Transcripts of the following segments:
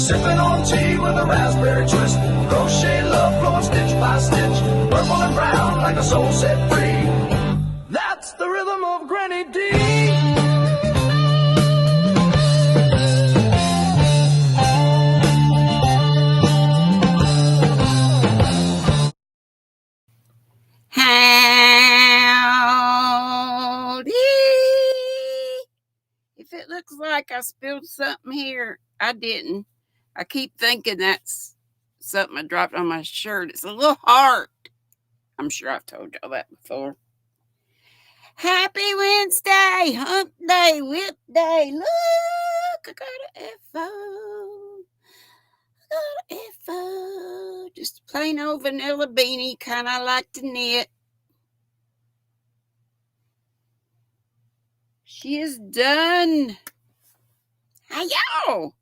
Sipping on tea with a raspberry twist. Crochet love flowing stitch by stitch. Purple and brown like a soul set free. That's the rhythm of Granny Dee. Howdy. If it looks like I spilled something here, I didn't. I keep thinking that's something I dropped on my shirt. It's a little heart. I'm sure I've told y'all that before. Happy Wednesday, hump day, whip day. Look, I got an FO. Just a plain old vanilla beanie, kind of like to knit. She is done. Hi, y'all.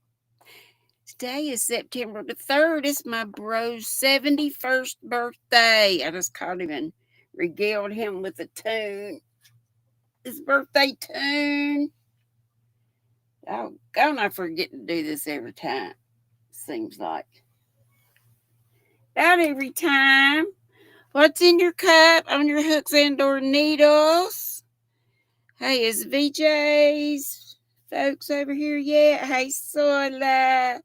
Today is September the 3rd. It's my bro's 71st birthday. I just caught him and regaled him with a tune. His birthday tune. Oh, God, I forget to do this every time. Seems like. About every time. What's in your cup, on your hooks and or needles? Hey, is VJ's folks over here yet? Hey, Soila.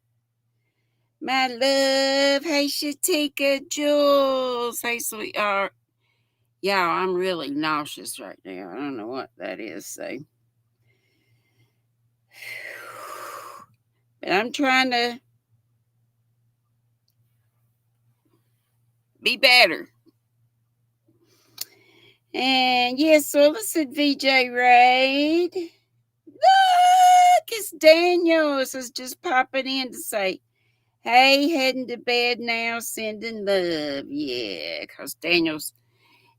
My love. Hey, Shatika Jules. Hey, sweetheart. Yeah, I'm really nauseous right now. I don't know what that is, so. But I'm trying to be better. And yes, so listen, VJ Raid. Look, it's Daniel. This is just popping in to say, hey, heading to bed now, sending love. Yeah, because Daniel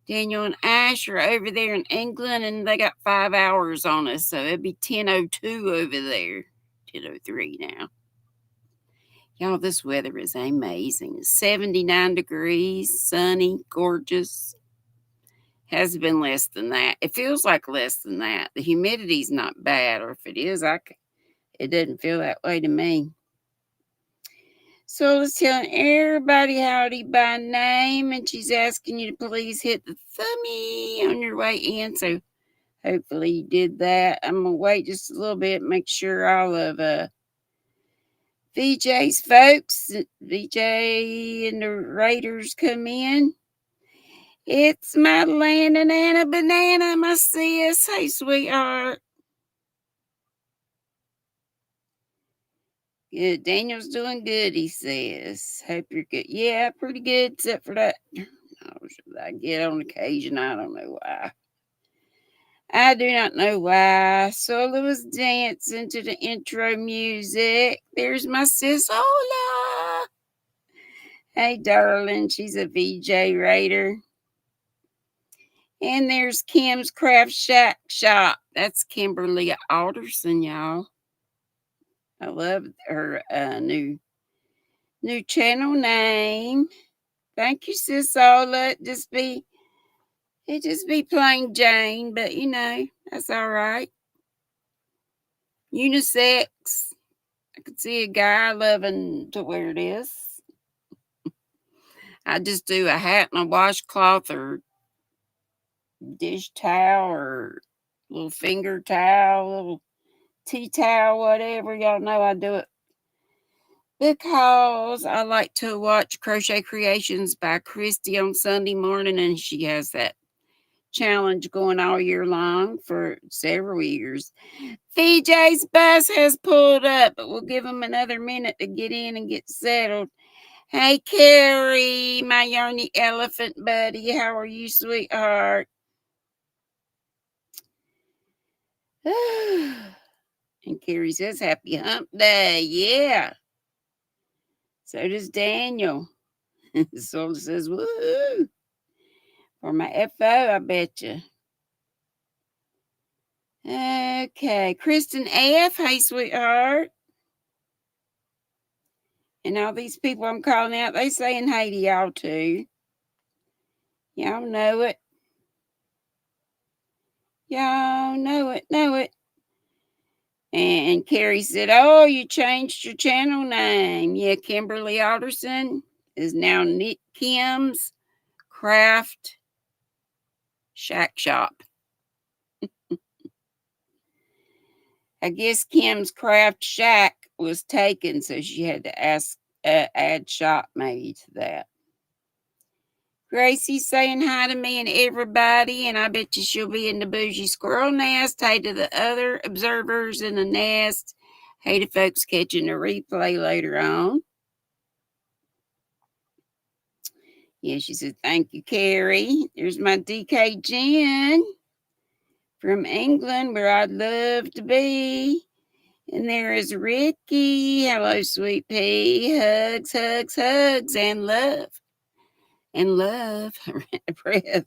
and Ash are over there in England, and they got 5 hours on us, so it'd be 10:02 over there. 10:03 now. Y'all, this weather is amazing. It's 79 degrees, sunny, gorgeous. Has been less than that. It feels like less than that. The humidity's not bad, or if it is, it doesn't feel that way to me. So let's tell everybody howdy by name, and she's asking you to please hit the thumbie on your way in. So hopefully you did that. I'm gonna wait just a little bit, make sure all of VJ's folks, VJ and the Raiders come in. It's Madeline and Anna Banana, my sis. Hey, sweetheart. Good. Daniel's doing good, he says. Hope you're good. Yeah, pretty good, except for that. I get on occasion. I don't know why. I do not know why. Sola was dancing to the intro music. There's my sis, Ola. Hey, darling. She's a VJ Raider. And there's Kim's Craft Shack Shop. That's Kimberly Alderson, y'all. I love her new channel name. Thank you, sis Ola. It just be plain Jane, but you know, that's all right. Unisex. I could see a guy loving to wear this. I just do a hat and a washcloth or dish towel or little finger towel, little tea towel, whatever. Y'all know I do it because I like to watch Crochet Creations by Christy on Sunday morning, and she has that challenge going all year long for several years. VJ's bus has pulled up, but we'll give him another minute to get in and get settled. Hey, Carrie, my yarny elephant buddy. How are you, sweetheart? And Carrie says, happy hump day. Yeah. So does Daniel. Soul says, woohoo. For my FO, I bet you. Okay. Kristen F. Hey, sweetheart. And all these people I'm calling out, they saying hey to y'all too. Y'all know it. Y'all know it. And Carrie said, "Oh, you changed your channel name." Yeah, Kimberly Alderson is now Nick Kim's Craft Shack Shop. I guess Kim's Craft Shack was taken, so she had to add shop maybe to that. Gracie's saying hi to me and everybody, and I bet you she'll be in the bougie squirrel nest. Hey to the other observers in the nest. Hey to folks catching the replay later on. Yeah, she said, "Thank you, Carrie." There's my DK Jen from England, where I'd love to be. And there is Ricky. Hello, sweet pea. Hugs, hugs, hugs, and love. And love. Breath.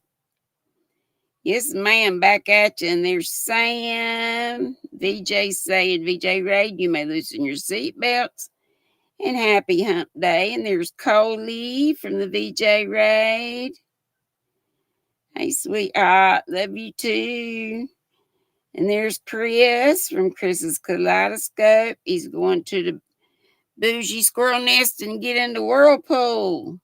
Yes, ma'am. Back at you. And there's Sam. VJ saying, "VJ Raid, you may loosen your seatbelts. And happy hump day." And there's Coley from the VJ Raid. Hey, sweetheart. Love you too. And there's Chris from Chris's Kaleidoscope. He's going to the bougie squirrel nest and get in the whirlpool.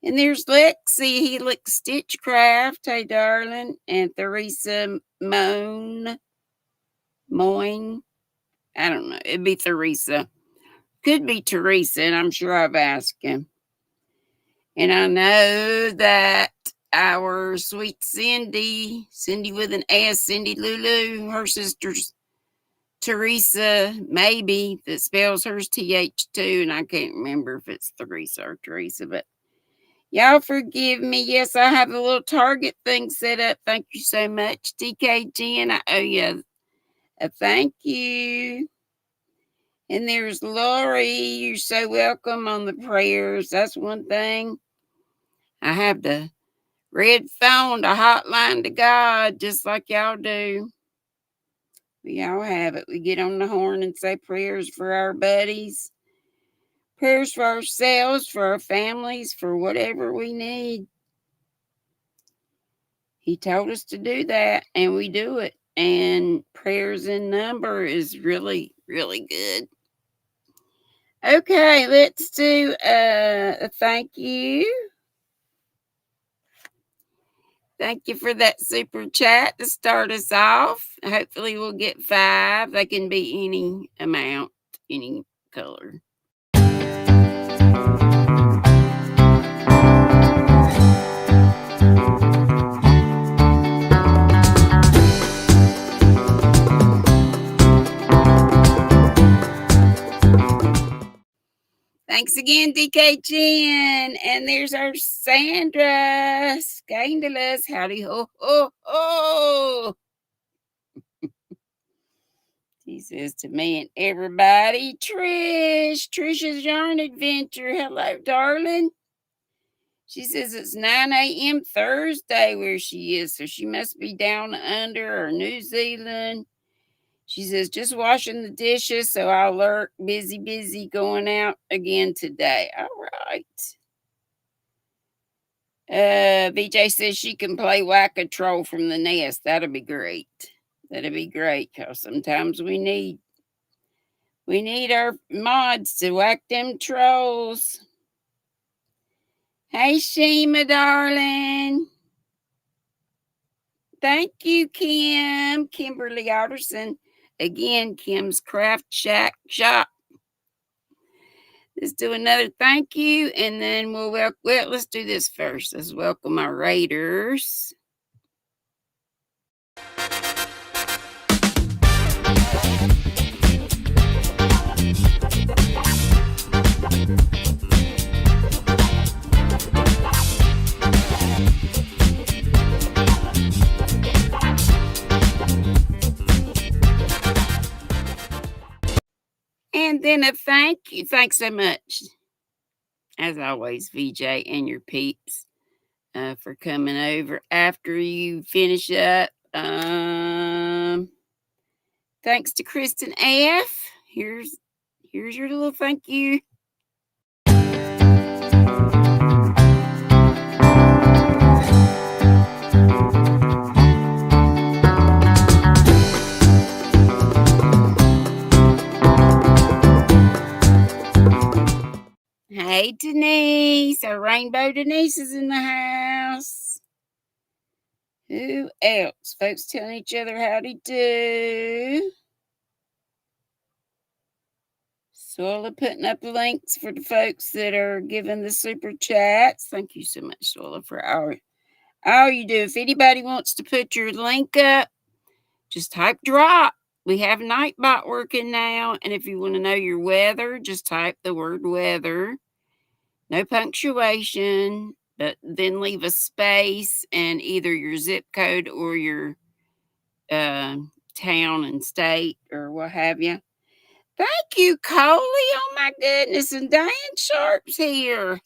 And there's Lexi, Helix Stitchcraft. Hey, darling. And Theresa Moyne. I don't know. It'd be Theresa. Could be Teresa, and I'm sure I've asked him. And I know that our sweet Cindy with an S, Cindy Lulu, her sister's Teresa, maybe, that spells hers TH2, and I can't remember if it's Teresa or Teresa, but y'all forgive me. Yes, I have a little Target thing set up. Thank you so much, DKG, and I owe you a thank you. And there's Lori. You're so welcome on the prayers. That's one thing. I have the red phone, the hotline to God, just like y'all do. We all have it. We get on the horn and say prayers for our buddies, prayers for ourselves, for our families, for whatever we need. He told us to do that, and we do it. And prayers in number is really, really good. Okay, let's do a thank you. Thank you for that super chat to start us off. Hopefully we'll get 5. They can be any amount, any color. Thanks again, DKG. And there's our Sandra. Scandalous. Howdy ho ho ho. He says to me and everybody, Trisha's Yarn Adventure. Hello, darling. She says it's 9 a.m. Thursday where she is, so she must be down under or New Zealand. She says, just washing the dishes, so I'll lurk. Busy going out again today. All right. VJ says she can play Whack-A-Troll from the nest. That'll be great. That'll be great, because sometimes we need our mods to whack them trolls. Hey, Shima, darling. Thank you, Kim. Kimberly Alderson. Again, Kim's Craft Shack Shop. Let's do another thank you, and then let's do this first. Let's welcome our raiders. And then a thank you. Thanks so much, as always, VJ and your peeps, for coming over after you finish up. Thanks to Kristen F. Here's your little thank you. Hey, Denise. Our Rainbow Denise is in the house. Who else? Folks telling each other howdy do. Sola putting up links for the folks that are giving the super chats. Thank you so much, Sola, for all you do. If anybody wants to put your link up, just type drop. We have Nightbot working now. And if you want to know your weather, just type the word weather. No punctuation, but then leave a space and either your zip code or your town and state or what have you. Thank you, Coley. Oh my goodness. And Diane Sharp's here.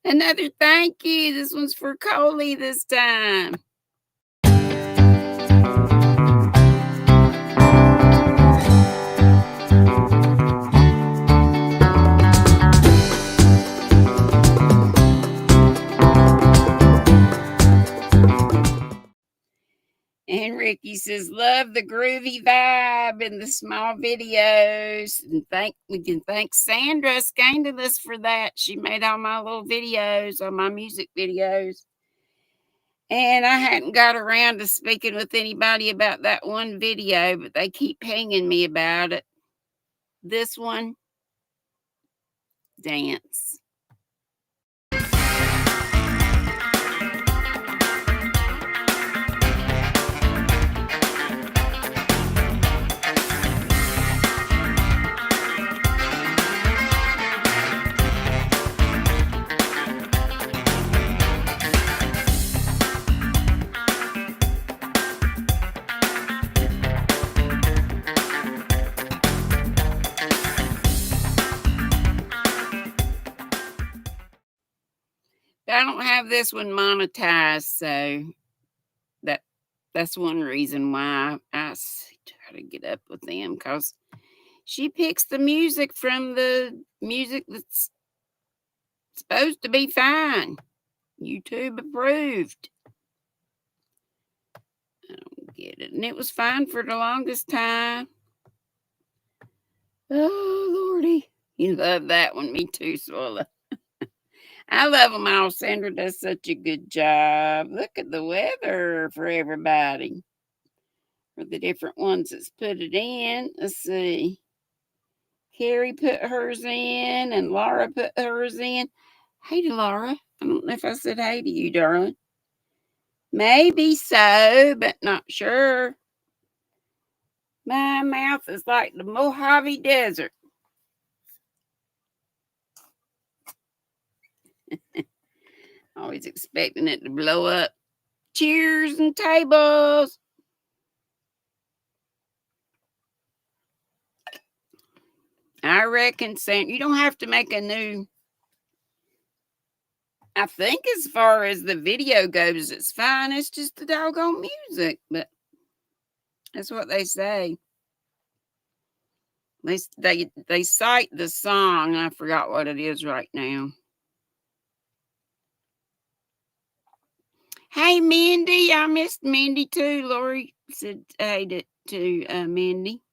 Another thank you. This one's for Coley this time. And Ricky says, love the groovy vibe in the small videos. And we can thank Sandra Scandalous for that. She made all my little videos, all my music videos. And I hadn't got around to speaking with anybody about that one video, but they keep pinging me about it. This one, dance. I don't have this one monetized, so that's one reason why I try to get up with them, because she picks the music from the music that's supposed to be fine. YouTube approved. I don't get it. And it was fine for the longest time. Oh, Lordy. You love that one. Me too, Swallow. I love them all. Sandra does such a good job. Look at the weather for everybody. For the different ones that's put it in. Let's see. Carrie put hers in and Laura put hers in. Hey to Laura. I don't know if I said hey to you, darling. Maybe so, but not sure. My mouth is like the Mojave Desert. Always expecting it to blow up. Cheers and tables. I reckon, Sam, you don't have to make a new. I think as far as the video goes, it's fine. It's just the doggone music, but that's what they say. They cite the song. I forgot what it is right now. Hey, Mindy. I missed Mindy too. Lori said hey to Mindy.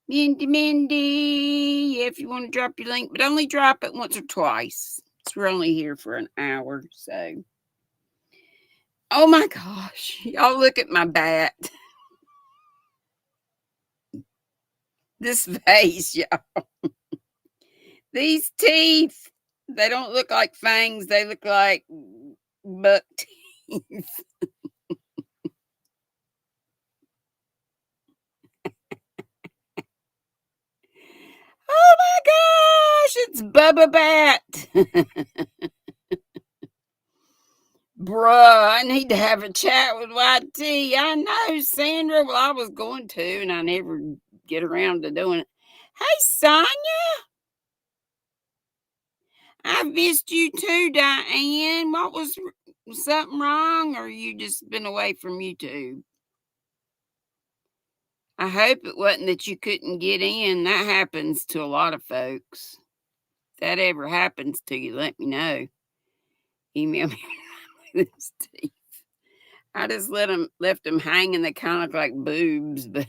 Mindy. Yeah, if you want to drop your link, but only drop it once or twice. We're only here for an hour, so. Oh my gosh. Y'all look at my bat. This face, y'all. These teeth, they don't look like fangs. They look like buck teeth. Oh my gosh, it's Bubba Bat. Bruh, I need to have a chat with YT. I know, Sandra. Well, I was going to, and I never get around to doing it. Hey, Sonia. I've missed you too, Diane. What was something wrong, or you just been away from YouTube? I hope it wasn't that you couldn't get in. That happens to a lot of folks. If that ever happens to you, let me know. Email me with his teeth. I just left them hanging. They kind of look like boobs, but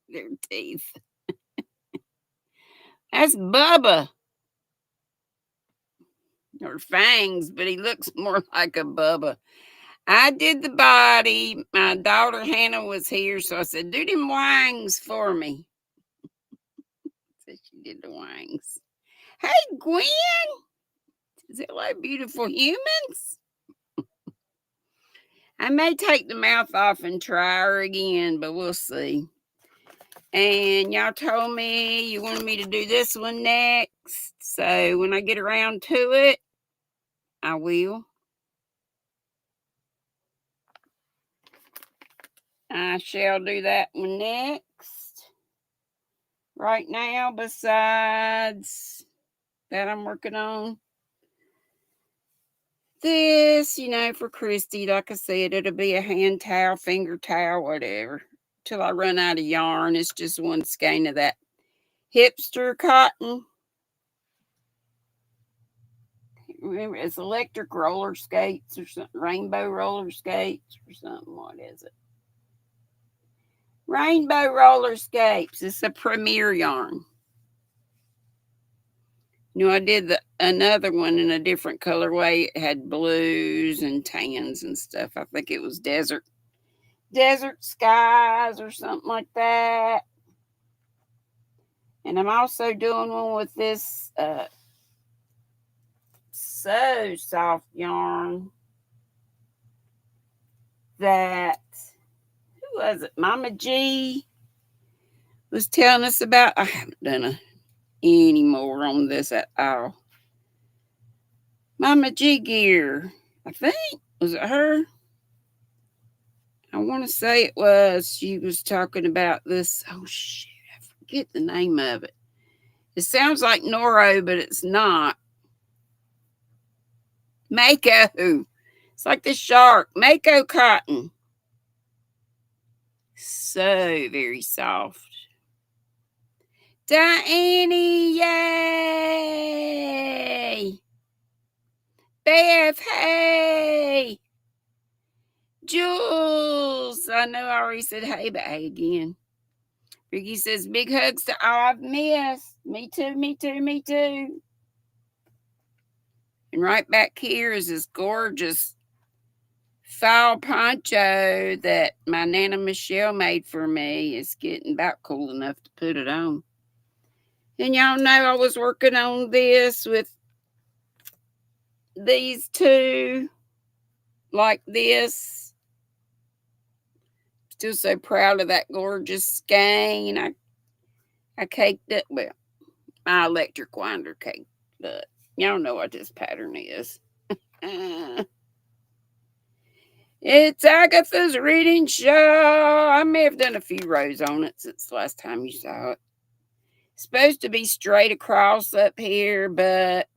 they're teeth. That's Bubba. Or Fangs, but he looks more like a Bubba. I did the body. My daughter Hannah was here, so I said, do them wangs for me. So she did the wangs. Hey, Gwen. Is it like beautiful humans? I may take the mouth off and try her again, but we'll see. And y'all told me you wanted me to do this one next. So when I get around to it, I will. I shall do that one next. Right now, besides that, I'm working on this, for Christy. Like I said, it'll be a hand towel, finger towel, whatever. Till I run out of yarn. It's just one skein of that hipster cotton. Remember, it's electric roller skates or something. Rainbow roller skates or something. What is it? Rainbow roller skates. It's a premier yarn. I did another one in a different colorway. It had blues and tans and stuff. I think it was desert skies or something like that. And I'm also doing one with this so soft yarn that, who was it? Mama G was telling us about. I haven't done any more on this at all. Mama G Gear, I think. Was it her? I want to say it was. She was talking about this. Oh, shit. I forget the name of it. It sounds like Noro, but it's not. Mako. It's like the shark. Mako cotton. So very soft. Diane, yay! Beth, hey! Jules, I know I already said hey, but hey again. Ricky says, big hugs to all I've missed. Me too, me too, me too. And right back here is this gorgeous fall poncho that my Nana Michelle made for me. It's getting about cool enough to put it on. And y'all know I was working on this with these two like this. Still so proud of that gorgeous skein. I caked it. Well, my electric winder caked it. Y'all know what this pattern is. It's Agatha's reading show. I may have done a few rows on it since the last time you saw it. It's supposed to be straight across up here, but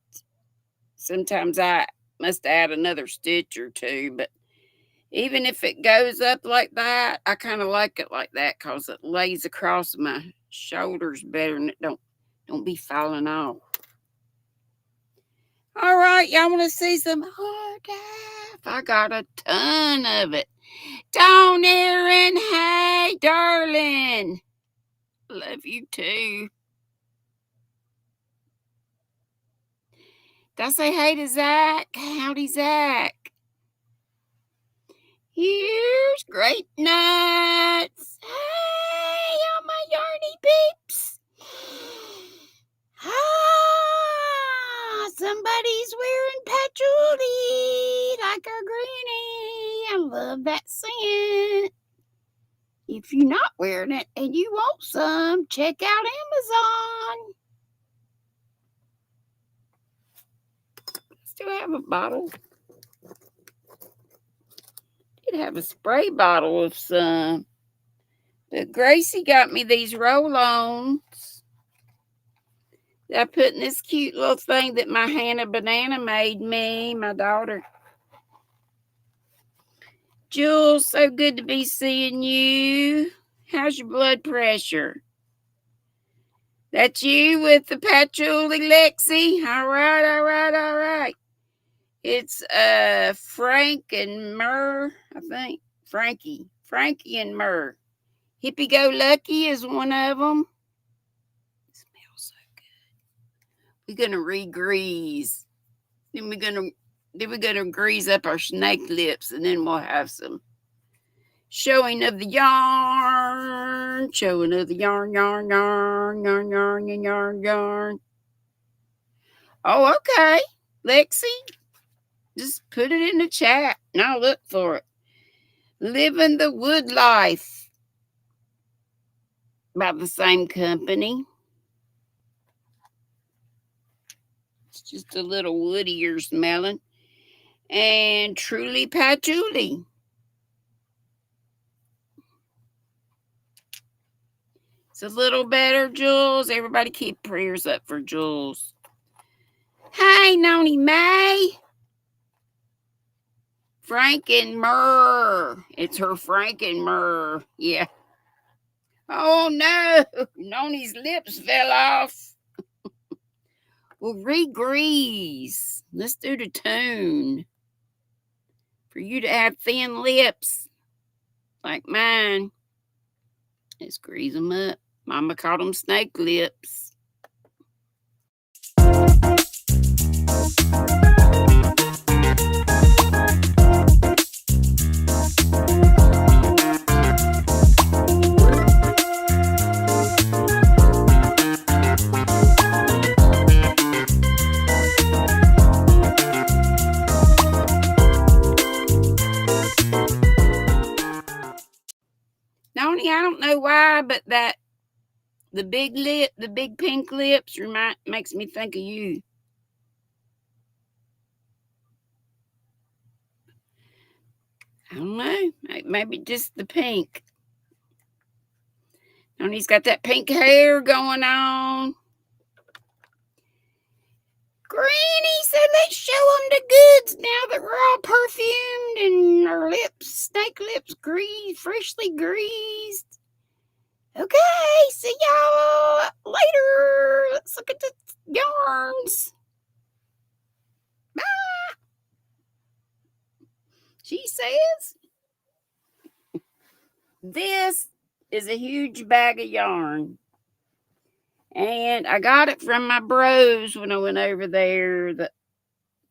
sometimes I must add another stitch or two. But even if it goes up like that, I kind of like it like that because it lays across my shoulders better and it don't be falling off. All right, y'all want to see some autograph? I got a ton of it. Dawn Erin, hey, darling. Love you too. Did I say hey to Zach? Howdy, Zach. Here's Great Nuts. Hey, all my yarny peeps. Ah, somebody's wearing patchouli like our granny. I love that scent. If you're not wearing it and you want some, check out Amazon. Still have a bottle. Did have a spray bottle of some. But Gracie got me these roll-ons that I put in this cute little thing that my Hannah Banana made me, my daughter. Jules, so good to be seeing you. How's your blood pressure? That's you with the patchouli, Lexi? All right, all right, all right. It's Frank and Myrrh, I think. Frankie and Myrrh. Hippie Go Lucky is one of them. It smells so good. We're gonna re-grease. Then we're gonna grease up our snake lips, and then we'll have some showing of the yarn. Showing of the yarn. Oh, okay. Lexi, just put it in the chat and I'll look for it. Living the Wood Life by the same company. It's just a little woodier smelling. And Truly Patchouli. It's a little better, Jules. Everybody keep prayers up for Jules. Hey, Noni May. Frankenmyrrh. It's her Frankenmyrrh. Yeah. Oh, no. Noni's lips fell off. We'll re-grease. Let's do the tune. For you to have thin lips like mine. Let's grease them up. Mama called them snake lips. Noni, I don't know why, but the big pink lips makes me think of you. I don't know. Maybe just the pink. Noni's got that pink hair going on. Granny said let's show them the goods now that we're all perfumed and our lips, snake lips, freshly greased. Okay, see y'all later. Let's look at the yarns. Bye. She says, this is a huge bag of yarn. And I got it from my bros when I went over there the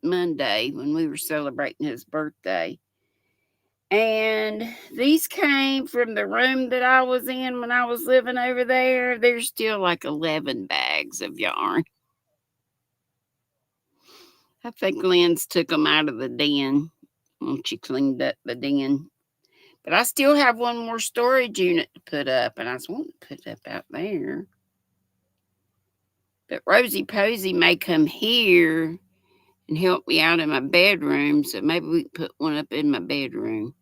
Monday when we were celebrating his birthday. And these came from the room that I was in when I was living over there. There's still like 11 bags of yarn. I think Lynn's took them out of the den when she cleaned up the den. But I still have one more storage unit to put up, and I was wanting to put it up out there. But Rosie Posey may come here and help me out in my bedroom, so maybe we can put one up in my bedroom.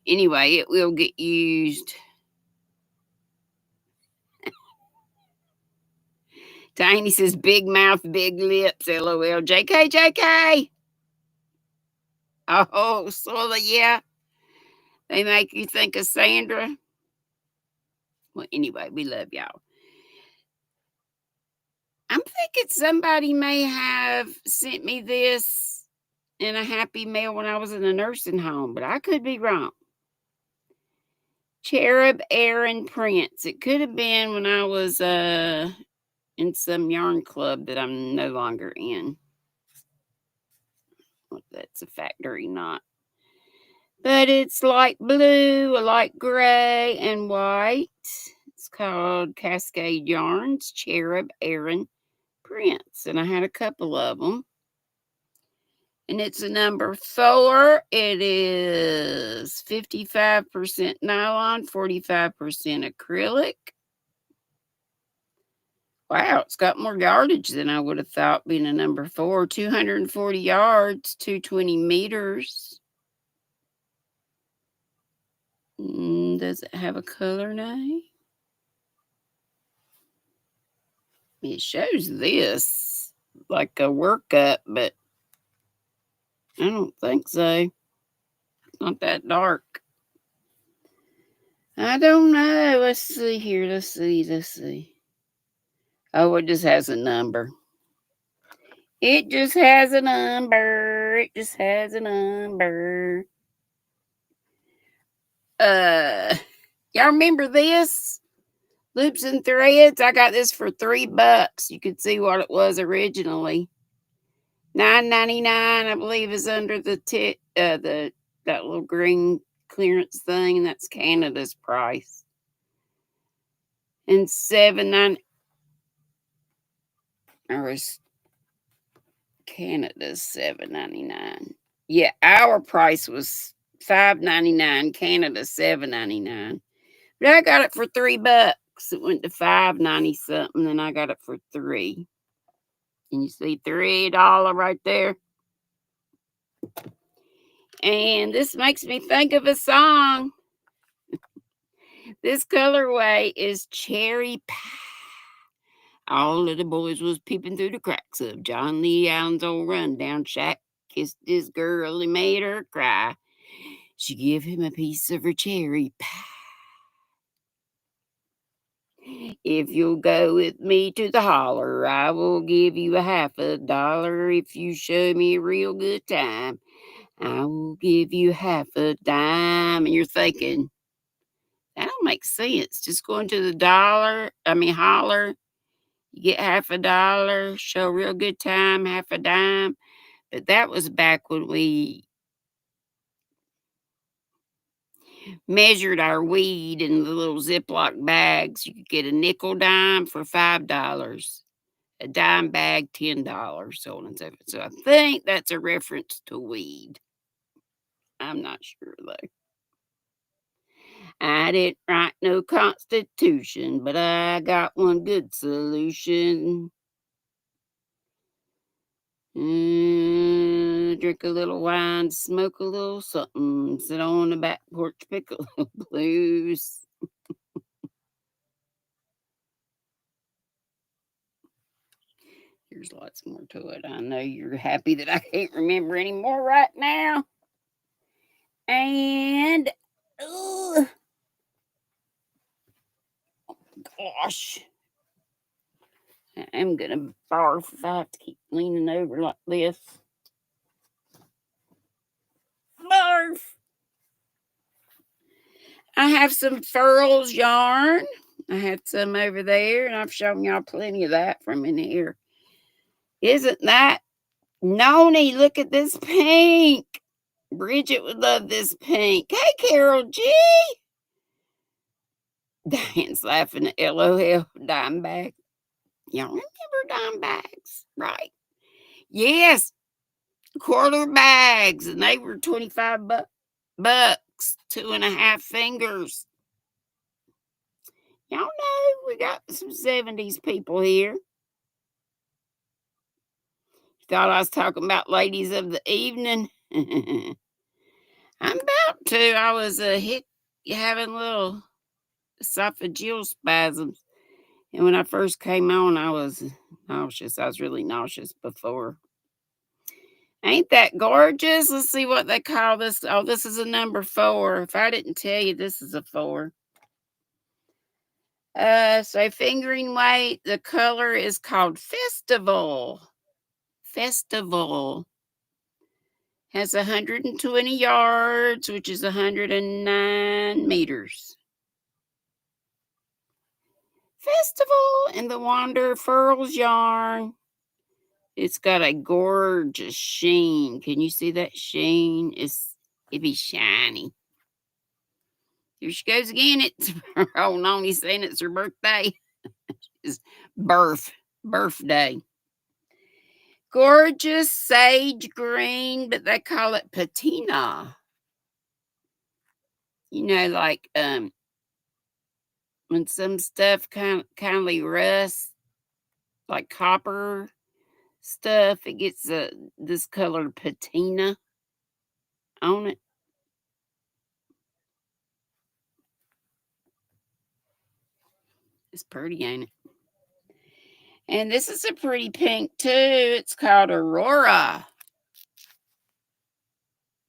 Anyway, it will get used. Tiny says, big mouth, big lips, LOL. JK. Oh, Sola, yeah. They make you think of Sandra. Well, anyway, we love y'all. I'm thinking somebody may have sent me this in a Happy Mail when I was in a nursing home, but I could be wrong. Cherub Aaron Prince. It could have been when I was in some yarn club that I'm no longer in. Well, that's a factory knot. But it's light blue, a light gray, and white. It's called Cascade Yarns, Cherub Aaron Prince. And I had a couple of them. And it's a number 4. It is 55% nylon, 45% acrylic. Wow, it's got more yardage than I would have thought being a number 4. 240 yards, 220 meters. Does it have a color name? It shows this like a workup, but I don't think so. It's not that dark. I don't know. Let's see here. Let's see. Oh, it just has a number. It just has a number. Y'all remember this? Loops and threads. I got this for $3. You could see what it was originally. $9.99, I believe, is under the that little green clearance thing, and that's Canada's price. And $7.99, or is Canada's $7.99? Yeah, our price was $5.99. Canada's $7.99. But I got it for $3. It went to $5.90 something, and I got it for $3. Can you see $3 right there? And this makes me think of a song. This colorway is cherry pie. All of the boys was peeping through the cracks of John Lee Allen's old rundown shack. Kissed his girl, he made her cry. She give him a piece of her cherry pie. If you'll go with me to the holler, I will give you $50. If you show me a real good time, I will give you $10. And you're thinking, that don't make sense. Just going to the holler, you get $50, show a real good time, $10. But that was back when we measured our weed in the little Ziploc bags. You could get a nickel dime for $5, a dime bag, $10, so on and so forth. So I think that's a reference to weed. I'm not sure though. I didn't write no constitution, but I got one good solution. Drink a little wine, smoke a little something, sit on the back porch, pick a little blues. There's lots more to it. I know you're happy that I can't remember anymore right now. And, gosh, I'm going to barf if I have to keep leaning over like this. Barf. I have some furls yarn. I had some over there, and I've shown y'all plenty of that from in here. Isn't that Noni? Look at this pink. Bridget would love this pink. Hey, Carol G. Diane's laughing at LOL. Dime bag. Y'all remember dime bags, right? Yes, quarter bags, and they were 25 bucks, 2.5 fingers. Y'all know we got some 70s people here. Thought I was talking about ladies of the evening. I'm about to. I was having little esophageal spasms. And when I first came on, I was nauseous. I was really nauseous before. Ain't that gorgeous? Let's see what they call this. Oh, this is a number 4. If I didn't tell you, this is a 4. So fingering weight, the color is called Festival. Festival. Has 120 yards, which is 109 meters. Festival and the Wander Furls yarn. It's got a gorgeous sheen. Can you see that sheen? It'd be shiny. Here she goes again. It's hold on, he's saying it's her birthday. It's birthday. Gorgeous sage green, but they call it patina. You know, like when some stuff kindly rusts, like copper stuff, it gets this color patina on it. It's pretty, ain't it? And this is a pretty pink too. It's called Aurora.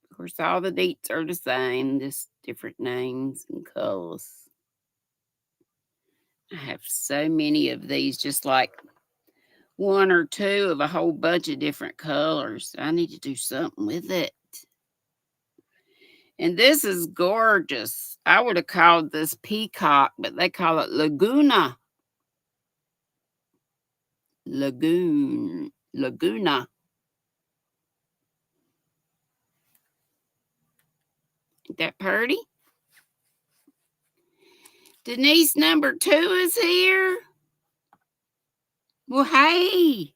Of course, all the dates are the same, just different names and colors. I have so many of these, just like 1 or 2 of a whole bunch of different colors. I need to do something with it. And this is gorgeous. I would have called this peacock, but they call it Laguna. Laguna. Ain't that pretty? Denise number 2 is here. Well, hey.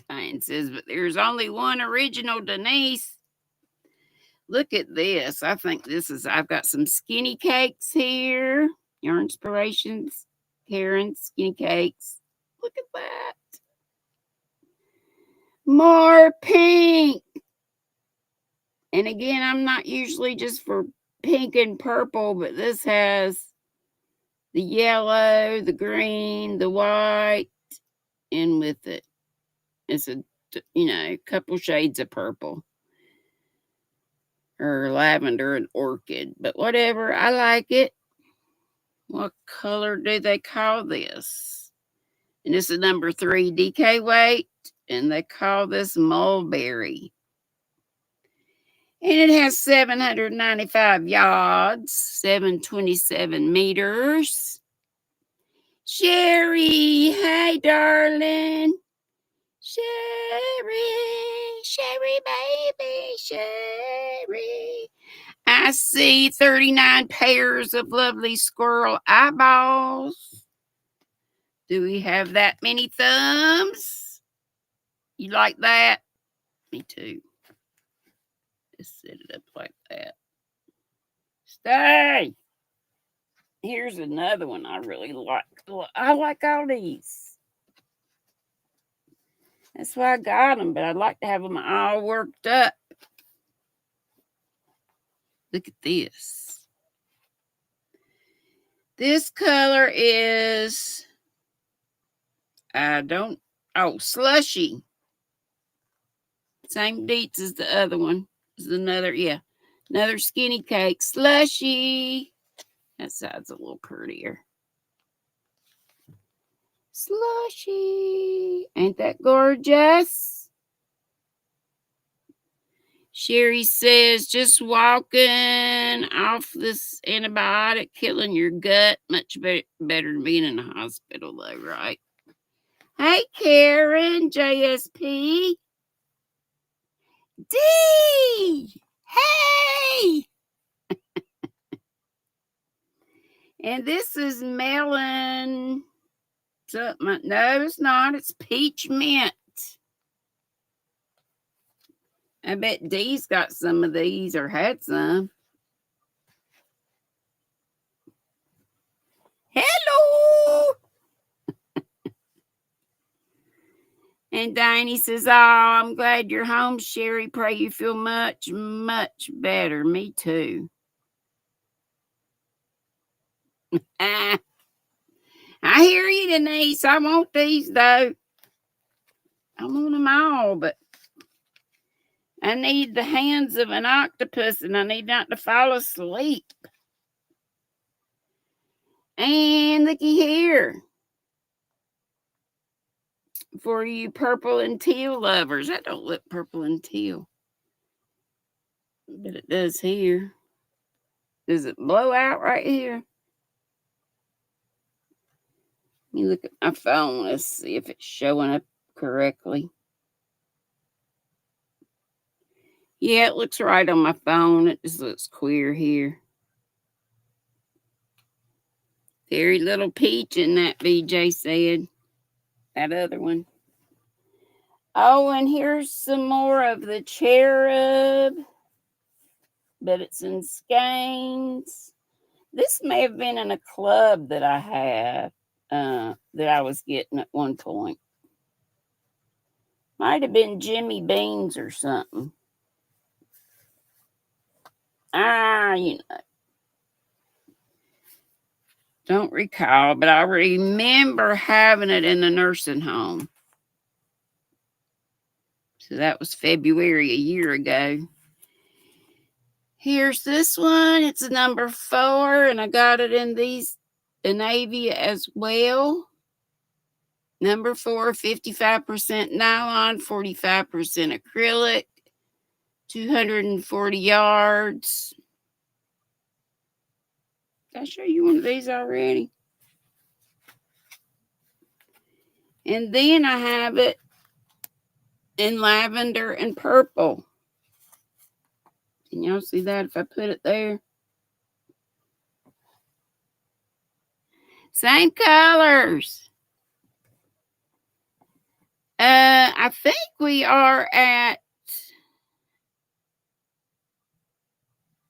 Diane says, but there's only one original Denise. Look at this. I think this is, I've got some skinny cakes here. Your inspirations, Karen, skinny cakes. Look at that. More pink. And again, I'm not usually just for pink and purple, but this has the yellow, the green, the white, and with it, it's a, couple shades of purple. Or lavender and orchid, but whatever, I like it. What color do they call this? And this is number 3 DK weight, and they call this mulberry. And it has 795 yards, 727 meters. Sherry, hey darling. Sherry, baby, Sherry. I see 39 pairs of lovely squirrel eyeballs. Do we have that many thumbs? You like that? Me too. Just set it up like that. Stay. Here's another one I really like. I like all these. That's why I got them, but I'd like to have them all worked up. Look at this. This color is, slushy. Same deets as the other one. This is another skinny cake. Slushy. That side's a little prettier. Slushy. Ain't that gorgeous? Sherry says, just walking off this antibiotic, killing your gut. Much better than being in the hospital, though, right? Hey, Karen, JSP. Dee! Hey! And this is melon something. No, it's not. It's peach mint. I bet Dee's got some of these or had some. Hello! And Diney says, oh, I'm glad you're home, Sherry. Pray you feel much, much better. Me too. I hear you, Denise. I want these, though. I want them all, but I need the hands of an octopus, and I need not to fall asleep. And looky here. For you purple and teal lovers. That don't look purple and teal. But it does here. Does it blow out right here? Let me look at my phone. Let's see if it's showing up correctly. Yeah, it looks right on my phone. It just looks queer here. Very little peach in that, BJ said. That other one. Oh, and here's some more of the cherub. But it's in skeins. This may have been in a club that I had, that I was getting at one point. Might have been Jimmy Beans or something. Don't recall, but I remember having it in the nursing home. So that was February a year ago. Here's this one. It's a number 4, and I got it in navy as well. Number 4, 55% nylon, 45% acrylic. 240 yards. Did I show you one of these already? And then I have it in lavender and purple. Can y'all see that if I put it there? Same colors. I think we are at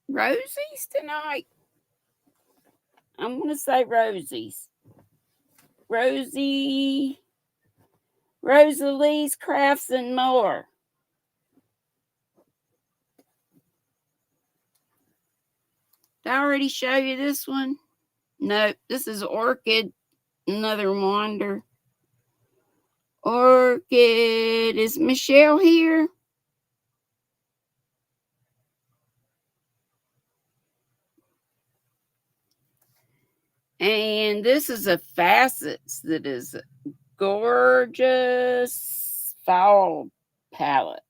Rosie's tonight. I'm going to say Rosie's. Rosalie's Crafts and More. Did I already show you this one? No, this is Orchid. Another Wander. Orchid. Is Michelle here? And this is a Facets that is a gorgeous fall palette,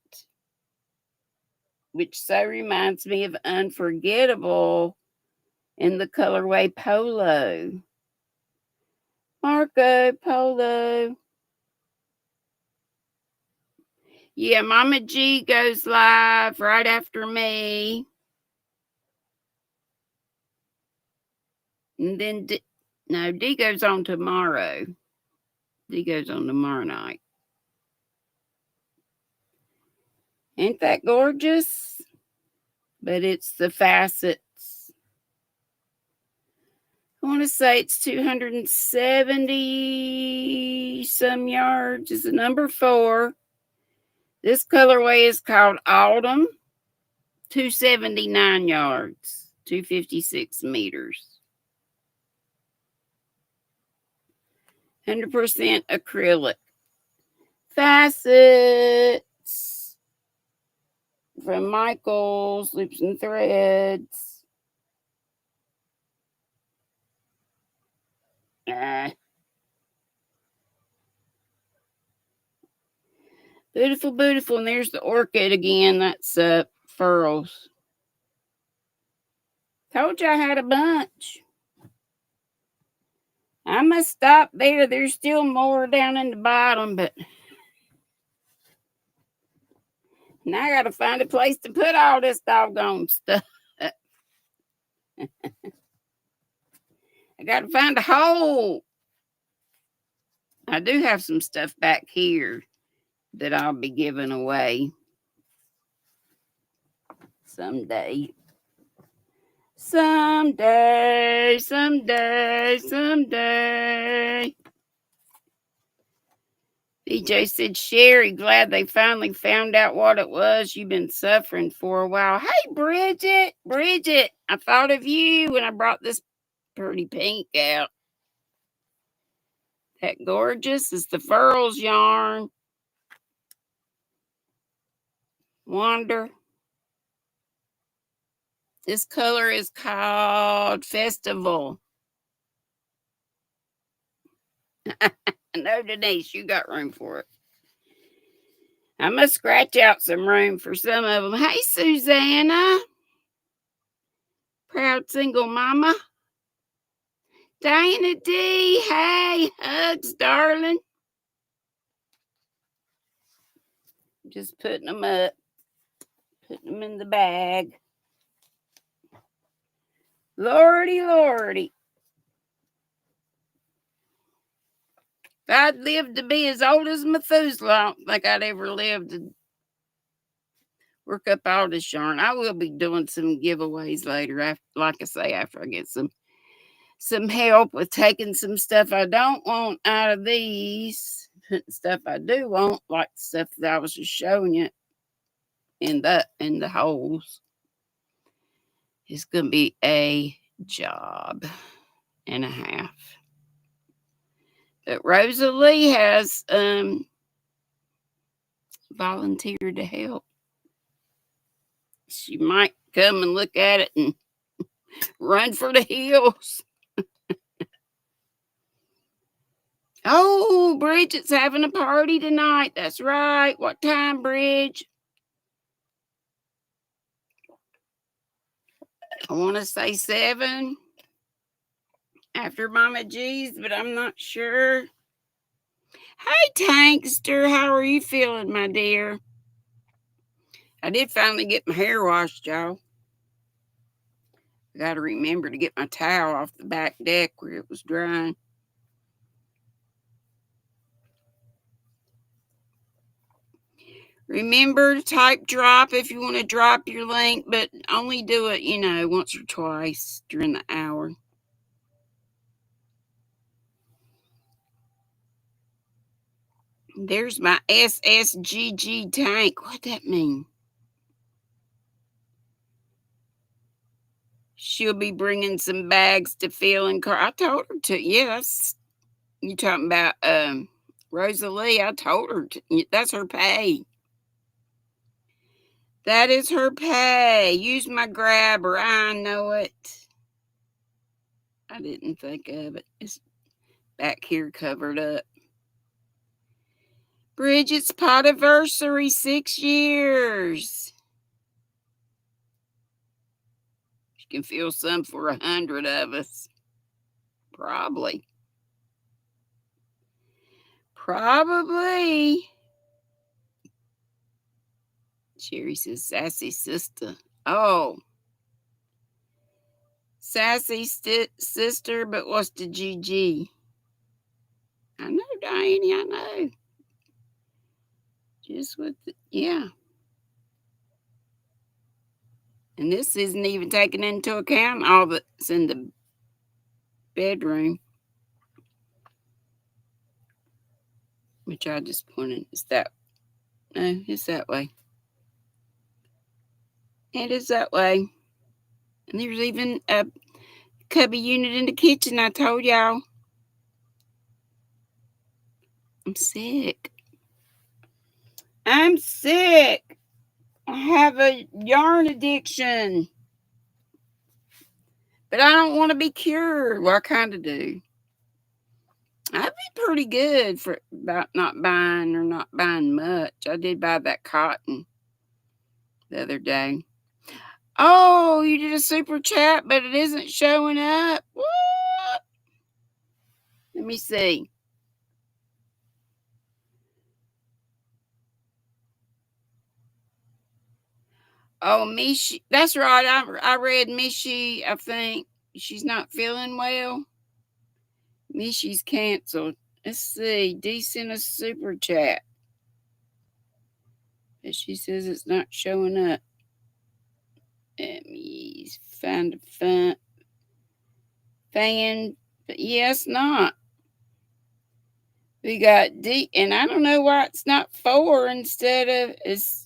which so reminds me of Unforgettable in the colorway Polo. Marco Polo. Yeah, Mama G goes live right after me. And then, Dee goes on tomorrow. Dee goes on tomorrow night. Ain't that gorgeous? But it's the Facets. I want to say it's 270 some yards. It's a number 4. This colorway is called Autumn. 279 yards. 256 meters. 100% acrylic. Facets from Michaels, Loops and Threads. Beautiful, beautiful. And there's the orchid again. That's furls. Told you I had a bunch. I must stop there. There's still more down in the bottom, but now I got to find a place to put all this doggone stuff. I got to find a hole. I do have some stuff back here that I'll be giving away someday. Someday. BJ said, Sherry, glad they finally found out what it was you've been suffering for a while. Hey, Bridget, I thought of you when I brought this pretty pink out. That gorgeous is the Furls yarn. Wander. This color is called Festival. No, Denise, you got room for it. I must scratch out some room for some of them. Hey, Susanna. Proud single mama. Diana D. Hey, hugs, darling. Just putting them up. Putting them in the bag. Lordy. If I'd lived to be as old as Methuselah, I don't think I'd ever live to work up all this yarn. I will be doing some giveaways later, after, like I say, after I get some help with taking some stuff I don't want out of these, putting stuff I do want, like the stuff that I was just showing you in the holes. It's gonna be a job and a half. But Rosalie has volunteered to help. She might come and look at it and run for the hills. Oh, Bridget's having a party tonight. That's right. What time, Bridge? I want to say 7 after Mama G's, but I'm not sure. Hey, Tankster, how are you feeling, my dear? I did finally get my hair washed, y'all. I got to remember to get my towel off the back deck where it was drying. Remember to type drop if you want to drop your link, but only do it, once or twice during the hour. There's my SSGG tank. What'd that mean? She'll be bringing some bags to fill in car. I told her to. Yes. You talking about Rosalie? I told her to. That's her pay. That is her pay. Use my grabber. I know it. I didn't think of it. It's back here covered up. Bridget's potiversary, 6 years. She can feel some for 100 of us. Probably. Sherry says, sassy sister. Oh. Sassy sister, but what's the GG? I know, Diane, I know. Just with yeah. And this isn't even taking into account all that's in the bedroom. Which I just pointed. It's that way. It is that way. And there's even a cubby unit in the kitchen, I told y'all. I'm sick. I have a yarn addiction. But I don't want to be cured. Well, I kind of do. I'd be pretty good for about not buying much. I did buy that cotton the other day. Oh, you did a super chat, but it isn't showing up. What? Let me see. Oh, Mishi. That's right. I read Mishi. I think she's not feeling well. Mishi's canceled. Let's see. Dee sent a super chat. But she says it's not showing up. Let me find a fan. But yeah, it's not. We got D, and I don't know why it's not 4 instead of it's.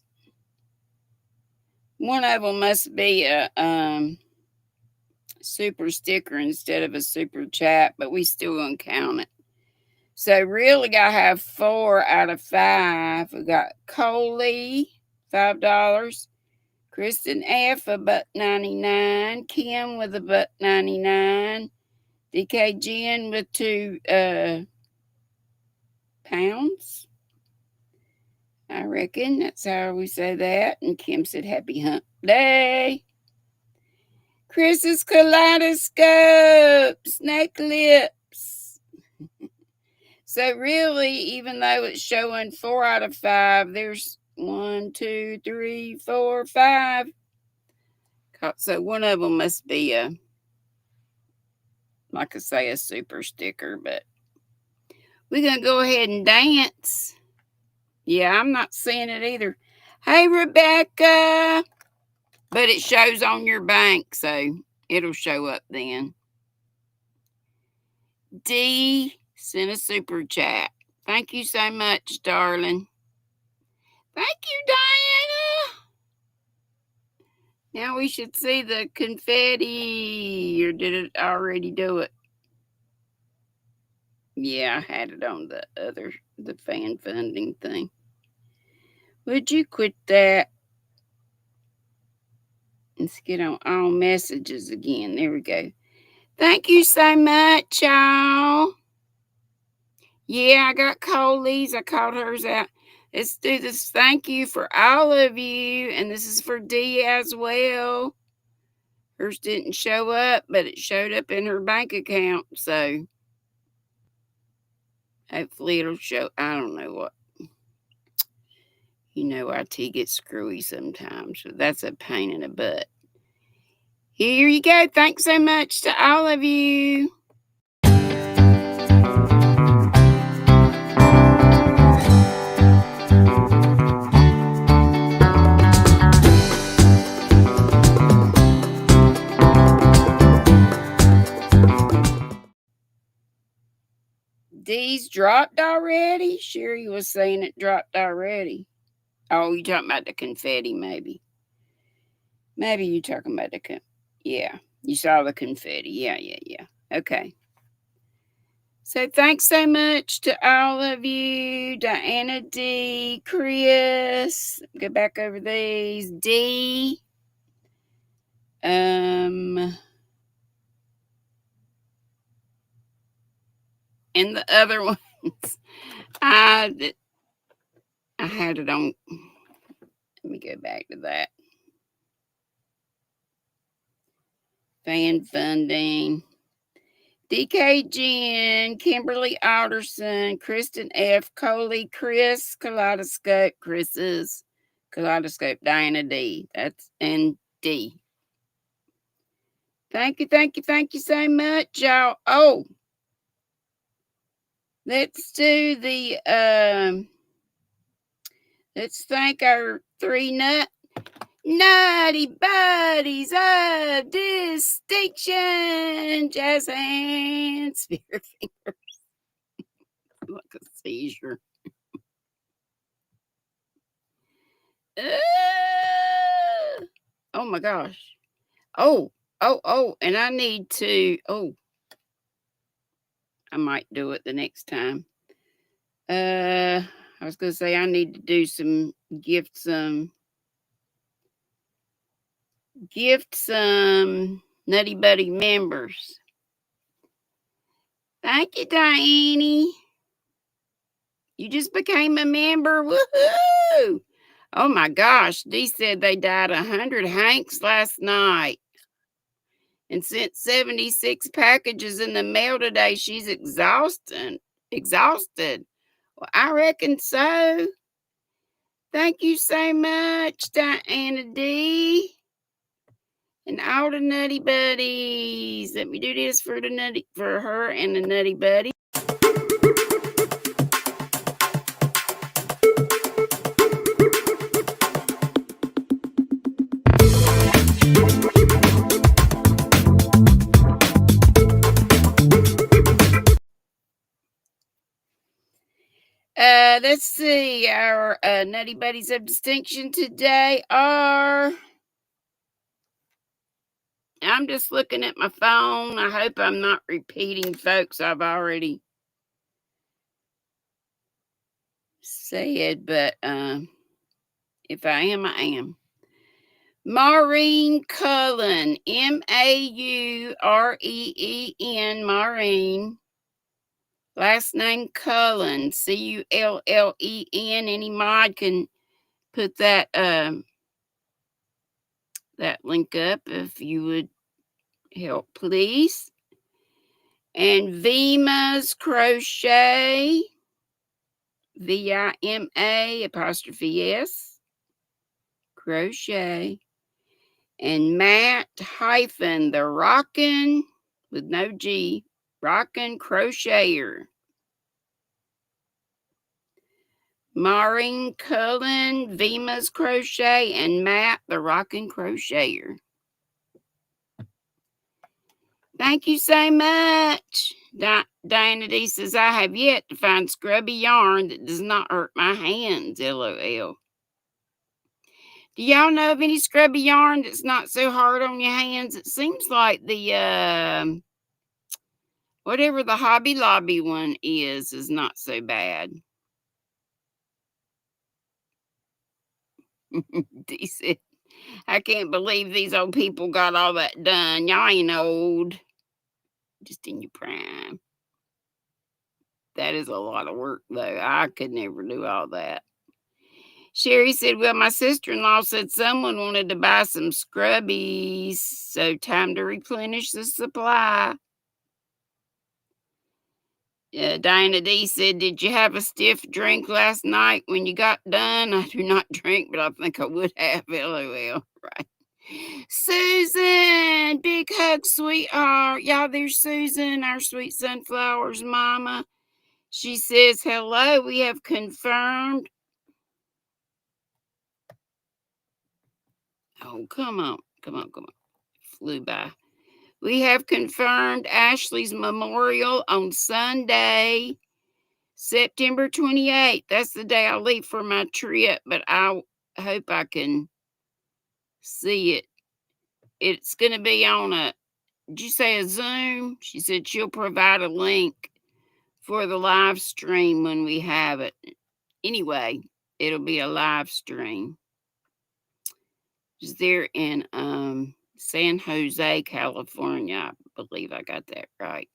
One of them must be a super sticker instead of a super chat, but we still gonna count it. So really, I have 4 out of 5. We got Coley, $5. Kristen F, $1.99. Kim with $1.99. DK Jen with 2 pounds. I reckon that's how we say that. And Kim said, Happy Hump Day. Chris's Kaleidoscope, Snake Lips. So really, even though it's showing 4 out of 5, there's 1, 2, 3, 4, 5. So one of them must be like I say, a super sticker, but we're going to go ahead and dance. Yeah, I'm not seeing it either. Hey, Rebecca. But it shows on your bank, so it'll show up then. Dee sent a super chat. Thank you so much, darling. Thank you, Diana. Now we should see the confetti. Or did it already do it? Yeah, I had it on the fan funding thing. Would you quit that? Let's get on all messages again. There we go. Thank you so much, y'all. Yeah, I got Coley's. I called hers out. Let's do this. Thank you for all of you. And this is for Dee as well. Hers didn't show up, but it showed up in her bank account. So hopefully it'll show. I don't know what. You know, IT gets screwy sometimes. So that's a pain in the butt. Here you go. Thanks so much to all of you. Dee's dropped already? Sherry was saying it dropped already. Oh, you talking about the confetti, maybe. Maybe you talking about the yeah. You saw the confetti. Yeah. Okay. So thanks so much to all of you. Diana D, Chris. Go back over these. D. And the other ones. I had it on. Let me go back to that. Fan funding. DK Jen, Kimberly Alderson, Kristen F. Coley, Chris, Kaleidoscope, Chris's Kaleidoscope, Diana D. That's and D. Thank you so much, y'all. Oh, let's do the let's thank our 3 nutty buddies of distinction. Jazz hands, spirit fingers, like a seizure. Oh my gosh. Oh, and I need to. Oh, I might do it the next time. I was gonna say I need to do some gift some Nutty Buddy members. Thank you, Diane. You just became a member. Woohoo! Oh my gosh, Dee said they died 100 Hanks last night and sent 76 packages in the mail today. She's exhausted. Well, I reckon so. Thank you so much, Diana D. And all the Nutty Buddies. Let me do this for her and the Nutty Buddy. Let's see. Our Nutty Buddies of distinction today are. I'm just looking at my phone. I hope I'm not repeating folks I've already said, but if I am, I am. Maureen Cullen, Maureen, Maureen. Last name Cullen, Cullen. Any mod can put that link up if you would help, please. And Vima's Crochet, Vima apostrophe S, crochet. And Matt hyphen the Rockin' with no G, Rockin' Crocheter. Maureen Cullen, Vima's Crochet, and Matt the Rockin' Crocheter. Thank you so much. Diana D says, I have yet to find scrubby yarn that does not hurt my hands, LOL. Do y'all know of any scrubby yarn that's not so hard on your hands? It seems like the, whatever the Hobby Lobby one is not so bad. Dee said, I can't believe these old people got all that done. Y'all ain't old. Just in your prime. That is a lot of work, though. I could never do all that. Sherry said, well, my sister-in-law said someone wanted to buy some scrubbies, so time to replenish the supply. Diana D said, did you have a stiff drink last night when you got done? I do not drink, but I think I would have. LOL. Right. Susan, big hug, sweetheart. Y'all, there's Susan, our sweet sunflower's mama. She says, hello, we have confirmed. Oh, come on. Flew by. We have confirmed Ashley's memorial on Sunday, September 28th. That's the day I leave for my trip, but I hope I can see it. It's going to be on did you say a Zoom? She said she'll provide a link for the live stream when we have it. Anyway, it'll be a live stream. It's there in San Jose, California. I believe I got that right.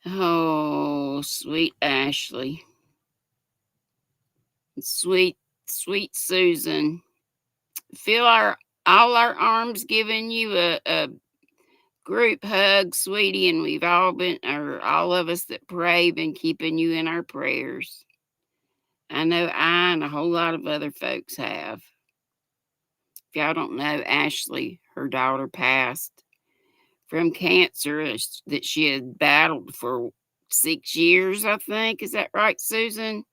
Oh, sweet Ashley. Sweet Susan. Feel all our arms giving you a group hug, sweetie, and we've all of us that pray been keeping you in our prayers. I know I and a whole lot of other folks have. If y'all don't know, Ashley, her daughter, passed from cancer that she had battled for 6 years, I think. Is that right, Susan?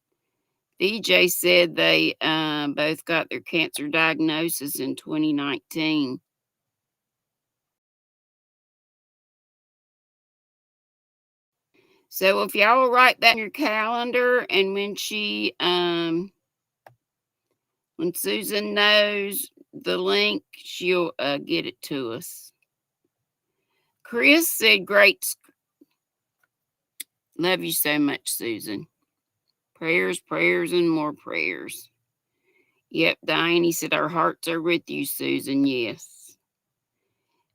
VJ said they both got their cancer diagnosis in 2019. So if y'all will write that in your calendar, and when Susan knows the link, she'll get it to us. Chris said, great. Love you so much, Susan. Prayers, and more prayers. Yep, Diane, he said, our hearts are with you, Susan. Yes.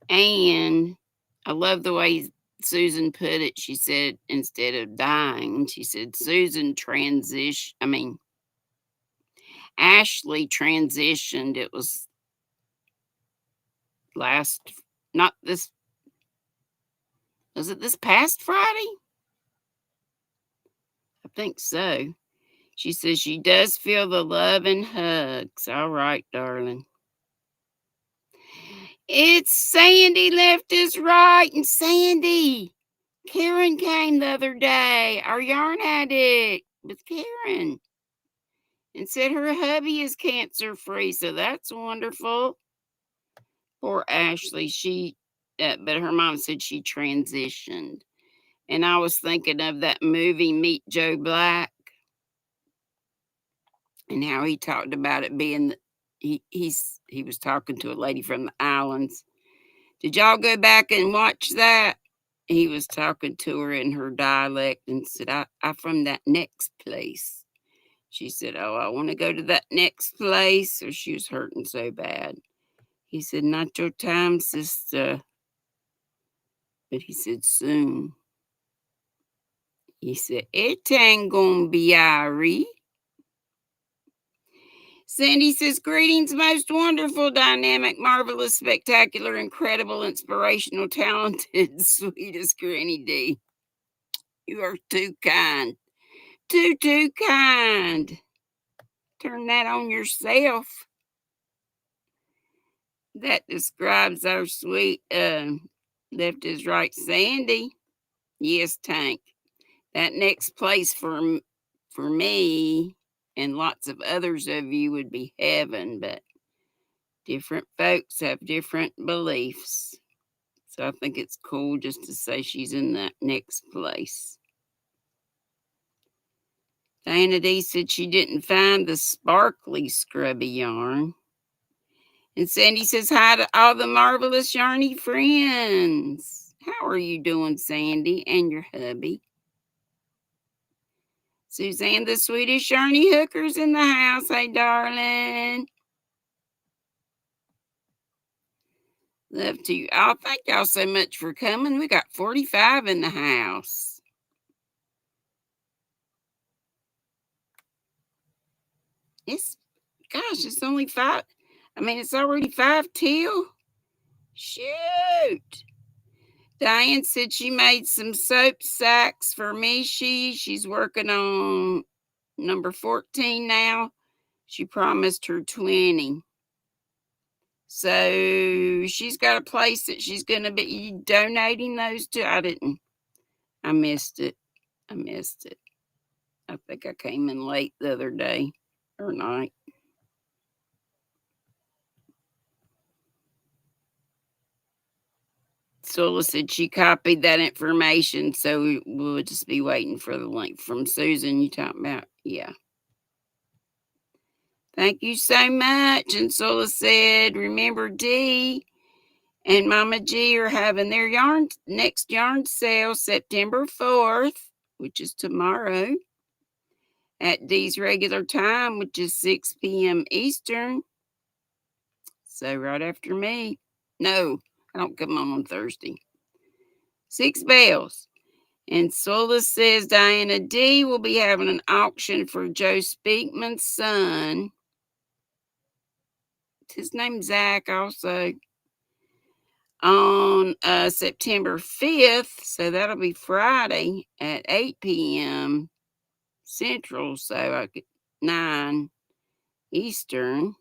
And I love the way Susan put it. She said, instead of dying, she said, Ashley transitioned. It was was it this past Friday? I think so. She says she does feel the love and hugs. All right, darling. It's Sandy left us right. And Sandy, Karen came the other day, our yarn addict, with Karen, and said her hubby is cancer free. So that's wonderful. Poor Ashley. But her mom said she transitioned. And I was thinking of that movie, Meet Joe Black, and how he talked about it being, he was talking to a lady from the islands. Did y'all go back and watch that? He was talking to her in her dialect and said, I from that next place. She said, oh, I want to go to that next place. Or she was hurting so bad. He said, not your time, sister. But he said, soon. He said, it ain't gonna be Ari. Sandy says, greetings, most wonderful, dynamic, marvelous, spectacular, incredible, inspirational, talented, sweetest GrannyDee. You are too kind. Too kind. Turn that on yourself. That describes our sweet left is right Sandy. Yes, Tank. That next place for me and lots of others of you would be heaven, but different folks have different beliefs. So I think it's cool just to say she's in that next place. Diana D said she didn't find the sparkly scrubby yarn. And Sandy says hi to all the marvelous yarny friends. How are you doing, Sandy, and your hubby? Suzanne, the Swedish yarny hooker's in the house. Hey, darling. Love to you all. Thank y'all so much for coming. We got 45 in the house. It's only 5. It's already 5 till. Shoot. Diane said she made some soap sacks for Mishi. She's working on number 14 now. She promised her 20. So she's got a place that she's going to be donating those to. I missed it. I think I came in late the other day or night. Sula said she copied that information, so we'll just be waiting for the link from Susan you talking about. Yeah. Thank you so much. And Sula said, remember Dee and Mama G are having their next yarn sale September 4th, which is tomorrow, at Dee's regular time, which is 6 p.m. Eastern. So right after me. No, I don't come on Thursday. 6 bells. And Sula says Diana D will be having an auction for Joe Speakman's son. His name's Zach also. On September 5th. So that'll be Friday at 8 p.m. Central. So I could 9 Eastern.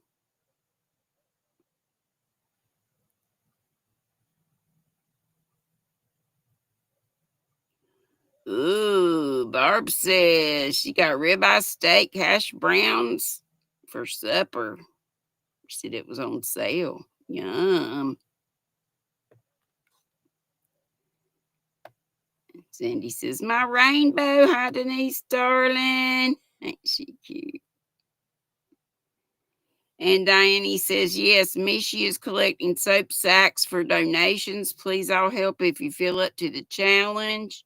Ooh, Barb says she got ribeye steak, hash browns for supper. She said it was on sale. Yum. Cindy says, my rainbow. Hi, Denise, darling. Ain't she cute? And Diane says, yes, Mishi is collecting soap sacks for donations. Please all help if you feel up to the challenge.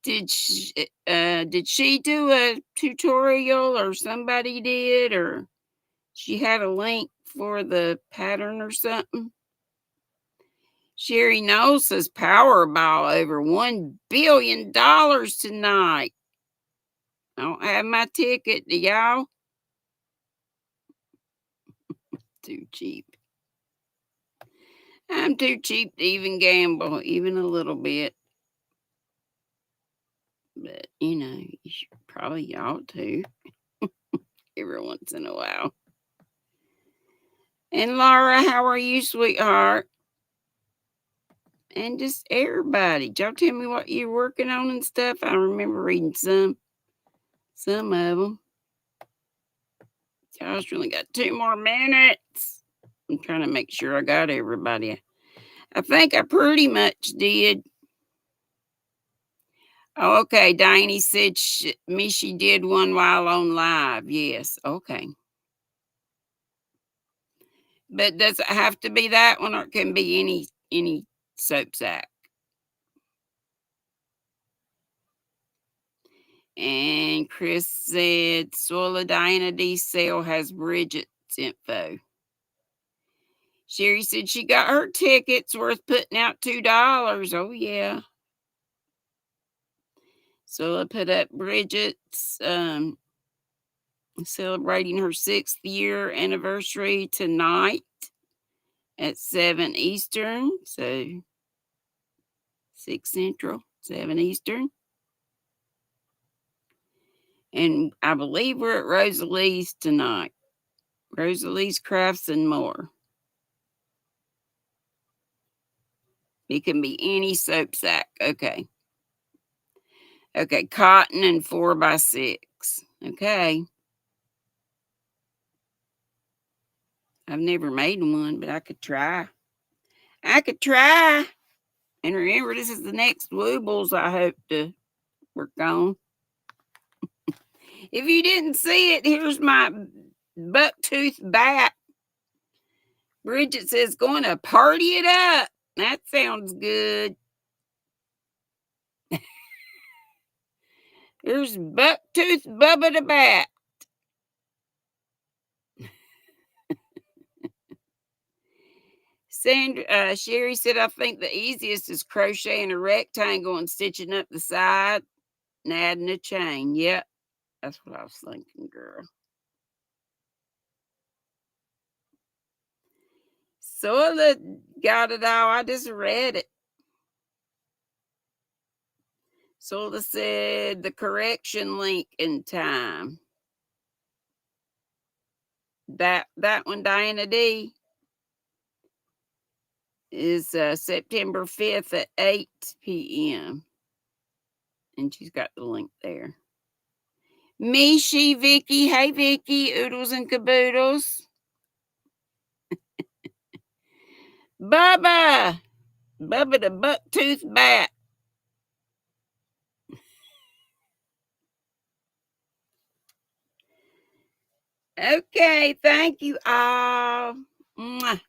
Did she do a tutorial or somebody did, or she had a link for the pattern or something? Sherry Knowles says Powerball over $1 billion tonight. I don't have my ticket. Do y'all? Too cheap. I'm too cheap to even gamble, even a little bit. But, you should probably ought to every once in a while. And Laura, how are you, sweetheart? And just everybody. Y'all tell me what you're working on and stuff. I remember reading some of them. Josh really got 2 more minutes. I'm trying to make sure I got everybody. I think I pretty much did. Oh, okay. Diane said Mishi did one while on live. Yes. Okay. But does it have to be that one, or it can be any soap sack? And Chris said Sola Diana D sale has Bridget's info. Sherry said she got her tickets worth putting out $2. Oh yeah. Sola put up Bridget's celebrating her 6th year anniversary tonight at 7 Eastern. So 6 Central, 7 Eastern. And I believe we're at Rosalie's tonight. Rosalie's Crafts and More. It can be any soap sack. Okay. Okay, cotton and 4x6. Okay. I've never made one, but I could try. And remember, this is the next Woobles I hope to work on. If you didn't see it, here's my bucktooth bat. Bridget says, going to party it up. That sounds good. Here's Bucktooth Bubba the Bat. Sherry said, I think the easiest is crocheting a rectangle and stitching up the side and adding a chain. Yep, that's what I was thinking, girl. Sola got it all. I just read it. Sola said the correction link in time. That one, Diana D, is September 5th at 8 p.m. And she's got the link there. Me, she, Vicky. Hey, Vicky. Oodles and caboodles. Bubba. Bubba the buck-toothed bat. Okay, thank you all. Mwah.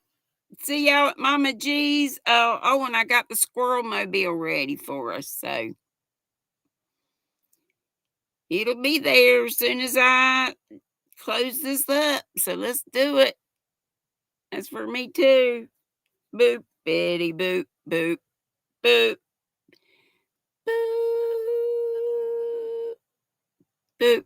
See y'all at Mama G's. Oh, and I got the squirrel mobile ready for us, so it'll be there as soon as I close this up. So let's do it. That's for me too. Boop, bitty, boop, boop, boop, boop, boop.